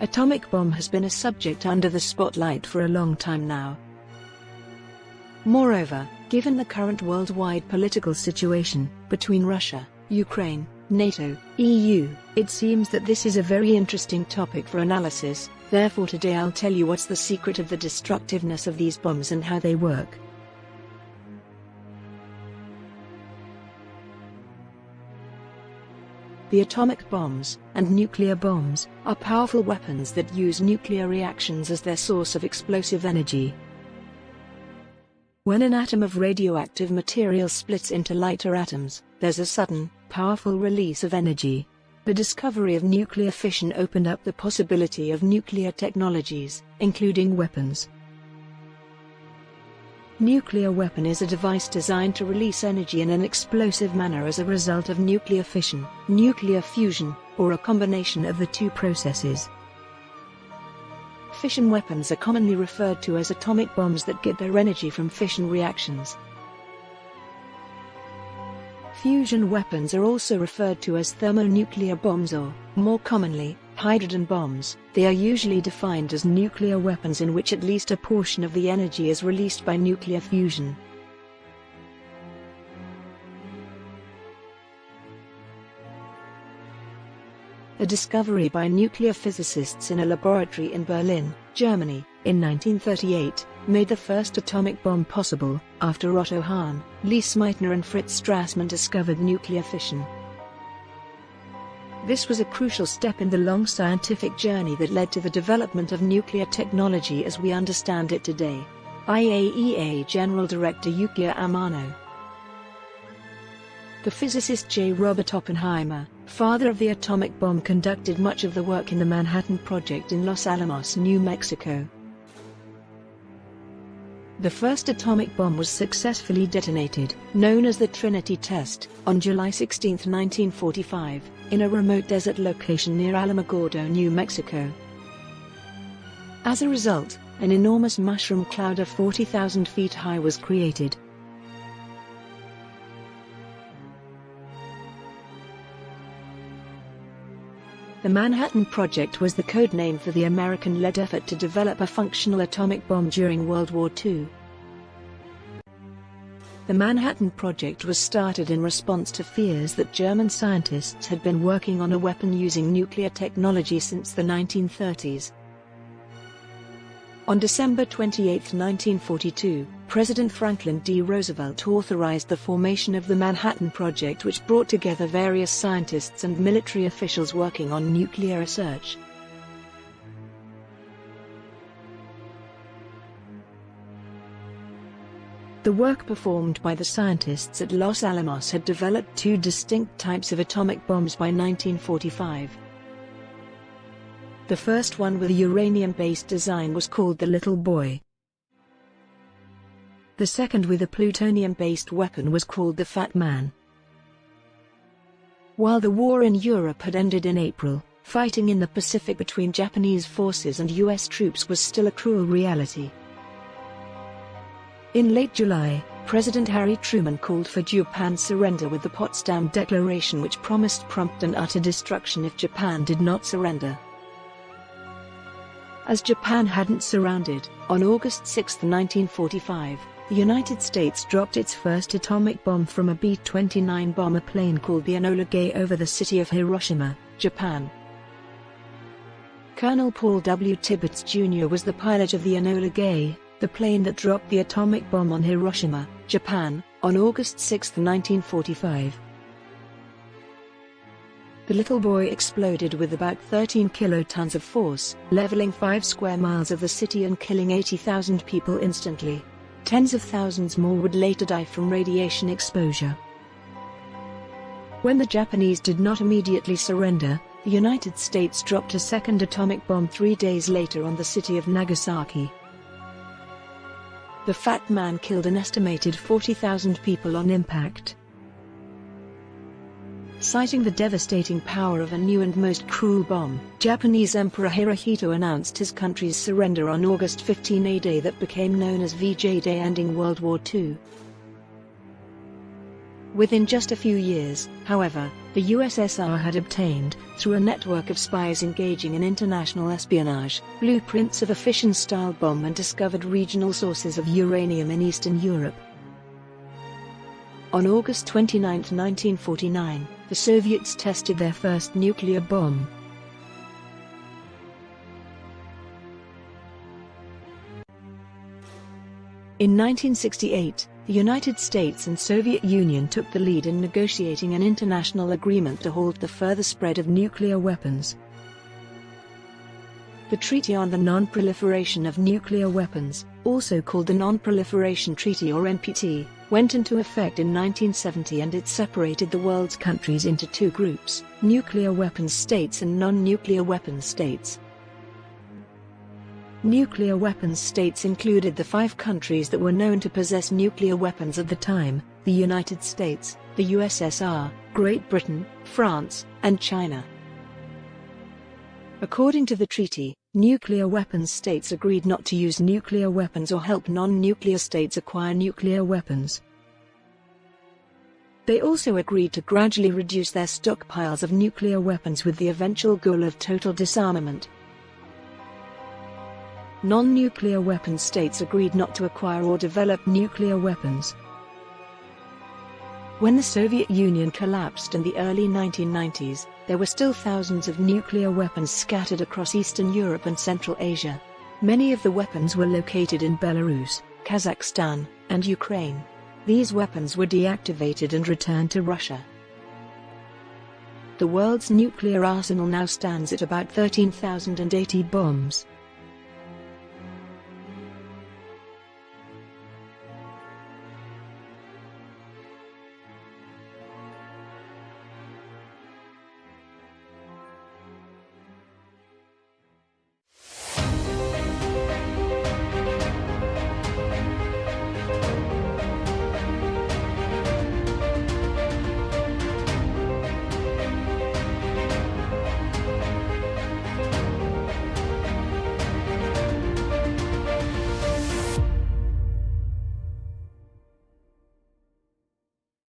atomic bomb has been a subject under the spotlight for a long time now. Moreover, given the current worldwide political situation between Russia, Ukraine, NATO, EU, it seems that this is a very interesting topic for analysis. Therefore today I'll tell you what's the secret of the destructiveness of these bombs and how they work. The atomic bombs and nuclear bombs are powerful weapons that use nuclear reactions as their source of explosive energy. When an atom of radioactive material splits into lighter atoms, there's a sudden, powerful release of energy. The discovery of nuclear fission opened up the possibility of nuclear technologies, including weapons. Nuclear weapon is a device designed to release energy in an explosive manner as a result of nuclear fission, nuclear fusion, or a combination of the two processes. Fission weapons are commonly referred to as atomic bombs that get their energy from fission reactions. Fusion weapons are also referred to as thermonuclear bombs or, more commonly, hydrogen bombs. They are usually defined as nuclear weapons in which at least a portion of the energy is released by nuclear fusion. A discovery by nuclear physicists in a laboratory in Berlin, Germany, in 1938, made the first atomic bomb possible, after Otto Hahn, Lise Meitner and Fritz Strassmann discovered nuclear fission. This was a crucial step in the long scientific journey that led to the development of nuclear technology as we understand it today. IAEA General Director Yukio Amano. The physicist J. Robert Oppenheimer, father of the atomic bomb, conducted much of the work in the Manhattan Project in Los Alamos, New Mexico. The first atomic bomb was successfully detonated, known as the Trinity Test, on July 16, 1945, in a remote desert location near Alamogordo, New Mexico. As a result, an enormous mushroom cloud of 40,000 feet high was created. The Manhattan Project was the code name for the American-led effort to develop a functional atomic bomb during World War II. The Manhattan Project was started in response to fears that German scientists had been working on a weapon using nuclear technology since the 1930s. On December 28, 1942, President Franklin D. Roosevelt authorized the formation of the Manhattan Project, which brought together various scientists and military officials working on nuclear research. The work performed by the scientists at Los Alamos had developed two distinct types of atomic bombs by 1945. The first one with a uranium-based design was called the Little Boy. The second with a plutonium-based weapon was called the Fat Man. While the war in Europe had ended in April, fighting in the Pacific between Japanese forces and US troops was still a cruel reality. In late July, President Harry Truman called for Japan's surrender with the Potsdam Declaration, which promised prompt and utter destruction if Japan did not surrender. As Japan hadn't surrendered, on August 6, 1945, the United States dropped its first atomic bomb from a B-29 bomber plane called the Enola Gay over the city of Hiroshima, Japan. Colonel Paul W. Tibbets Jr. was the pilot of the Enola Gay, the plane that dropped the atomic bomb on Hiroshima, Japan, on August 6, 1945. The Little Boy exploded with about 13 kilotons of force, leveling 5 square miles of the city and killing 80,000 people instantly. Tens of thousands more would later die from radiation exposure. When the Japanese did not immediately surrender, the United States dropped a second atomic bomb 3 days later on the city of Nagasaki. The Fat Man killed an estimated 40,000 people on impact. Citing the devastating power of a new and most cruel bomb, Japanese Emperor Hirohito announced his country's surrender on August 15, a day that became known as VJ Day, ending World War II. Within just a few years, however, the USSR had obtained, through a network of spies engaging in international espionage, blueprints of a fission-style bomb and discovered regional sources of uranium in Eastern Europe. On August 29, 1949, the Soviets tested their first nuclear bomb. In 1968, the United States and Soviet Union took the lead in negotiating an international agreement to halt the further spread of nuclear weapons. The Treaty on the Non-Proliferation of Nuclear Weapons, also called the Non-Proliferation Treaty or NPT, went into effect in 1970 and it separated the world's countries into two groups, nuclear weapons states and non-nuclear weapons states. Nuclear weapons states included the 5 countries that were known to possess nuclear weapons at the time: the United States, the USSR, Great Britain, France, and China. According to the treaty, nuclear weapons states agreed not to use nuclear weapons or help non-nuclear states acquire nuclear weapons. They also agreed to gradually reduce their stockpiles of nuclear weapons with the eventual goal of total disarmament. Non-nuclear weapons states agreed not to acquire or develop nuclear weapons. When the Soviet Union collapsed in the early 1990s, there were still thousands of nuclear weapons scattered across Eastern Europe and Central Asia. Many of the weapons were located in Belarus, Kazakhstan, and Ukraine. These weapons were deactivated and returned to Russia. The world's nuclear arsenal now stands at about 13,080 bombs.